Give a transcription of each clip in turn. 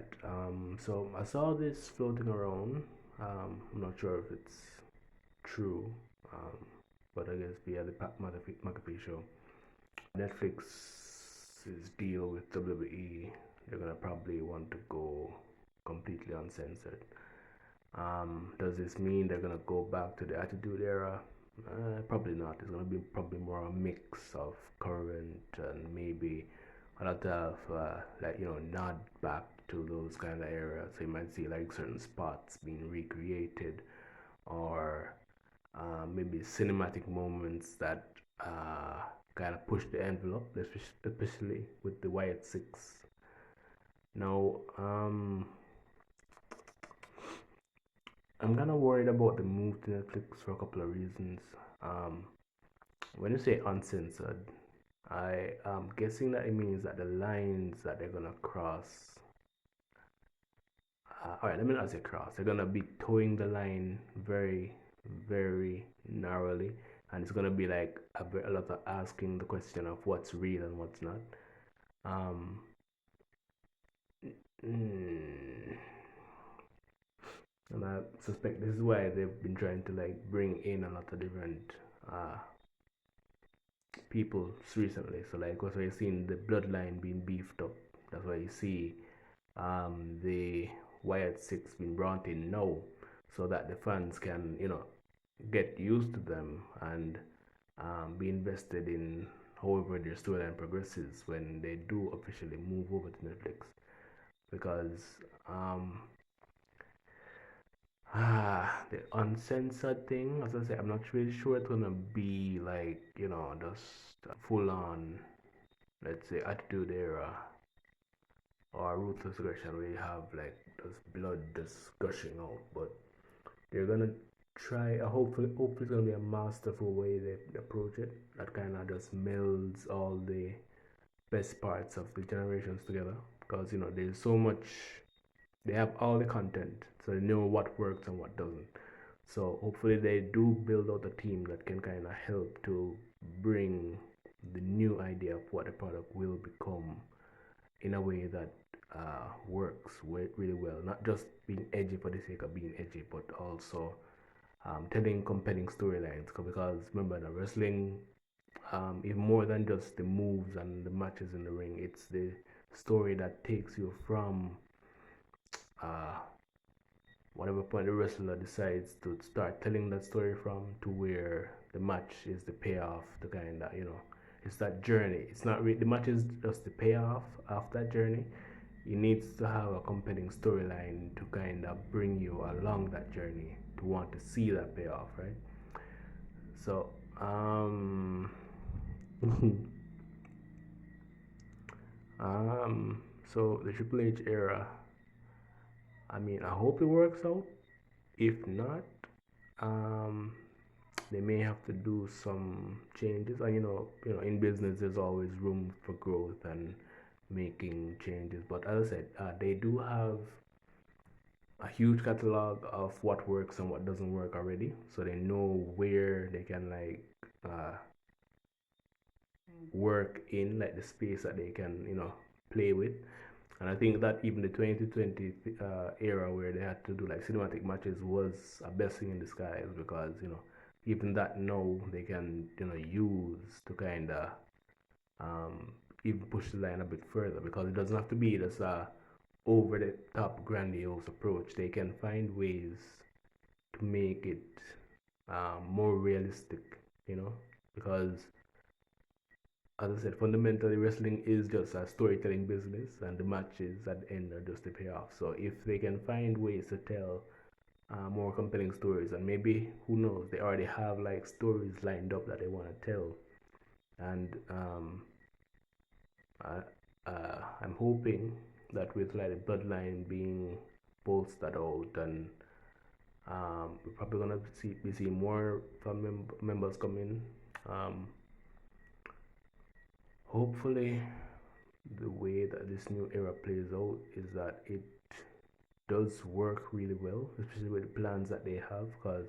right. So I saw this floating around. I'm not sure if it's true, um, but I guess via the McAfee show. Netflix's deal with WWE, they're gonna probably want to go completely uncensored. Does this mean they're gonna go back to the Attitude Era? Probably not. It's gonna be probably more a mix of current and maybe a lot of like nod back to those kind of areas. So you might see like certain spots being recreated, or maybe cinematic moments that kind of push the envelope, especially with the Wyatt Six. Now, I'm kind of worried about the move to Netflix for a couple of reasons. Um, when you say uncensored, I am guessing that it means that the lines that they're gonna cross. All right, let me not say cross. They're gonna be towing the line very, very narrowly, and it's gonna be like a lot of asking the question of what's real and what's not. Um, mm, and I suspect this is why they've been trying to like bring in a lot of different uh, people recently. So like that's why you're seeing the bloodline being beefed up. That's why you see the Wyatt Six being brought in now, so that the fans can get used to them and be invested in however their storyline progresses when they do officially move over to Netflix. Because um, the uncensored thing, as I say, I'm not really sure it's gonna be like just full on, let's say, Attitude Era or Ruthless Aggression where you have like just blood just gushing out. But they're gonna try. Hopefully, it's gonna be a masterful way they approach it. That kind of just melds all the best parts of the generations together. Because there's so much. They have all the content, so they know what works and what doesn't. So hopefully they do build out a team that can kind of help to bring the new idea of what the product will become in a way that works really well. Not just being edgy for the sake of being edgy, but also telling compelling storylines. Because remember, the wrestling is more than just the moves and the matches in the ring. It's the story that takes you from uh, whatever point the wrestler decides to start telling that story from to where the match is the payoff, the kind that it's that journey. It's not really the match is just the payoff of that journey. You need to have a compelling storyline to kind of bring you along that journey to want to see that payoff, right? So um so the Triple H era, I mean, I hope it works out. If not, um they may have to do some changes. And in business, there's always room for growth and making changes. But as I said, they do have a huge catalog of what works and what doesn't work already, so they know where they can like work in like the space that they can play with. And I think that even the 2020 era where they had to do like cinematic matches was a blessing in disguise, because even that now they can use to kind of um, even push the line a bit further, because it doesn't have to be just a over the top grandiose approach. They can find ways to make it more realistic, because as I said, fundamentally wrestling is just a storytelling business, and the matches at the end are just the payoff. So if they can find ways to tell more compelling stories, and maybe who knows, they already have like stories lined up that they want to tell, and I'm hoping that with like the bloodline being bolstered out, and we're probably gonna be seeing more members come in. Um, Hopefully, the way that this new era plays out is that it does work really well, especially with the plans that they have, because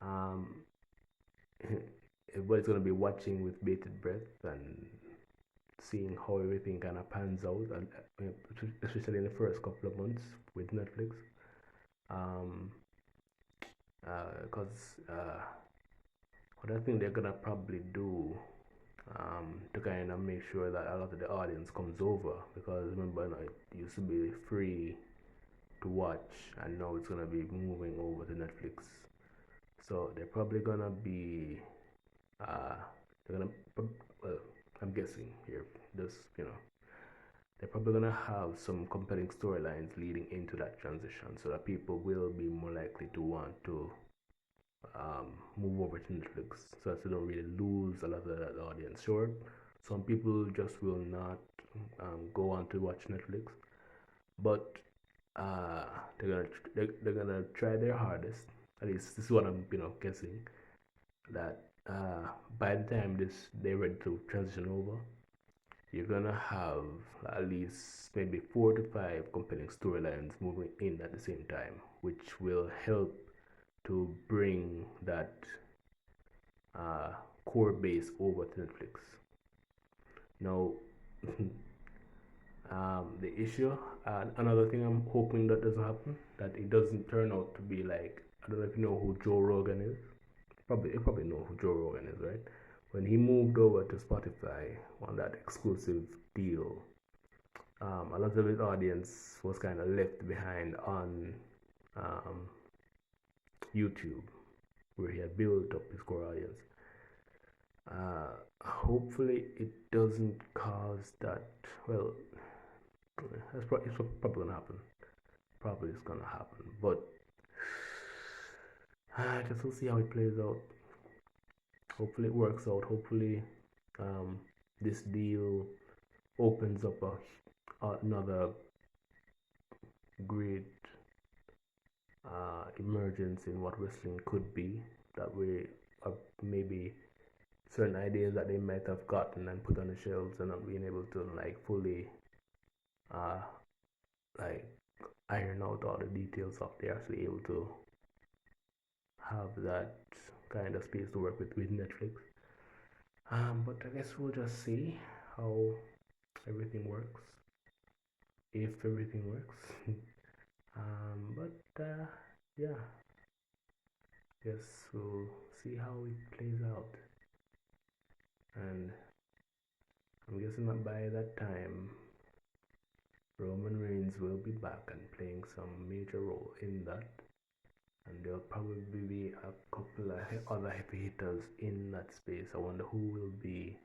um, everybody's gonna be watching with bated breath, and seeing how everything kind of pans out, and especially in the first couple of months with Netflix. Um, because what I think they're gonna probably do to kind of make sure that a lot of the audience comes over, because remember, you know, it used to be free to watch, and now it's gonna be moving over to Netflix. So they're probably gonna be uh, they're gonna well, I'm guessing here, just you know, they're probably gonna have some compelling storylines leading into that transition, so that people will be more likely to want to move over to Netflix, so that they don't really lose a lot of that audience. Sure, some people just will not go on to watch Netflix, but uh, they're gonna try their hardest. At least this is what I'm guessing, that by the time they're ready to transition over, you're gonna have at least maybe 4 to 5 compelling storylines moving in at the same time, which will help to bring that uh, core base over to Netflix. Now, the issue, another thing I'm hoping that doesn't happen, that it doesn't turn out to be like, I don't know if you know who Joe Rogan is. You probably know who Joe Rogan is, right? When he moved over to Spotify on that exclusive deal, a lot of his audience was kind of left behind on um, YouTube, where he had built up his core audience. Hopefully, it doesn't cause that. Well, it's probably gonna happen. Probably it's gonna happen, but I guess we'll see how it plays out. Hopefully, it works out. Hopefully, this deal opens up another great emergence in what wrestling could be. That way, maybe certain ideas that they might have gotten and put on the shelves and not being able to like fully uh, like iron out all the details of, they're actually able to have that kind of space to work with Netflix. But I guess we'll just see how everything works, if everything works. But yeah, guess we'll see how it plays out, and I'm guessing that by that time, Roman Reigns will be back and playing some major role in that, and there'll probably be a couple of other heavy hitters in that space. I wonder who will be.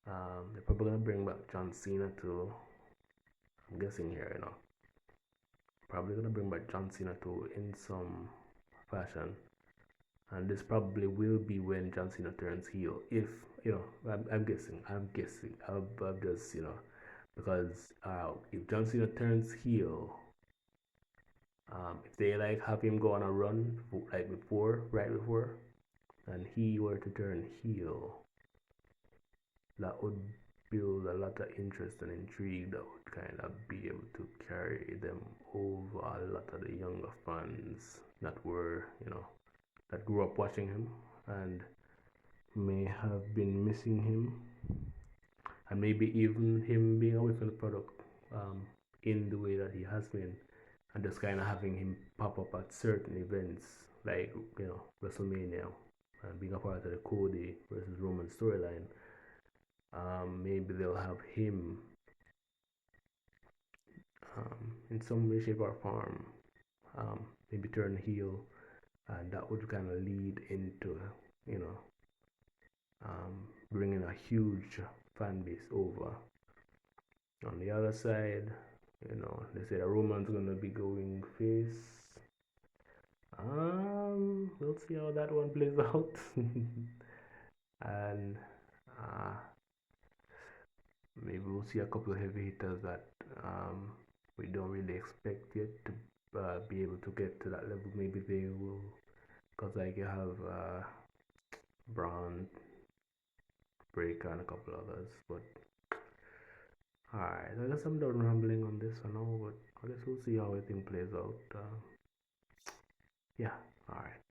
They're probably gonna bring back John Cena too. I'm guessing here, probably gonna bring back John Cena too in some fashion, and this probably will be when John Cena turns heel. If I'm guessing. I've just because if John Cena turns heel, if they like have him go on a run like right before, and he were to turn heel, that would build a lot of interest and intrigue that would kind of be able to carry them over a lot of the younger fans that were, that grew up watching him and may have been missing him, and maybe even him being away from the product in the way that he has been, and just kind of having him pop up at certain events like WrestleMania and being a part of the Cody versus Roman storyline. Maybe they'll have him in some way, shape, or form, maybe turn heel, and that would kind of lead into you know bringing a huge fan base over. On the other side, they say that Roman's gonna be going face. We'll see how that one plays out. And maybe we'll see a couple of heavy hitters that we don't really expect yet to be able to get to that level. Maybe they will, because like you have Braun, Breaker, and a couple others. But alright, I guess I'm done rambling on this for now. But I guess we'll see how everything plays out. Yeah, alright.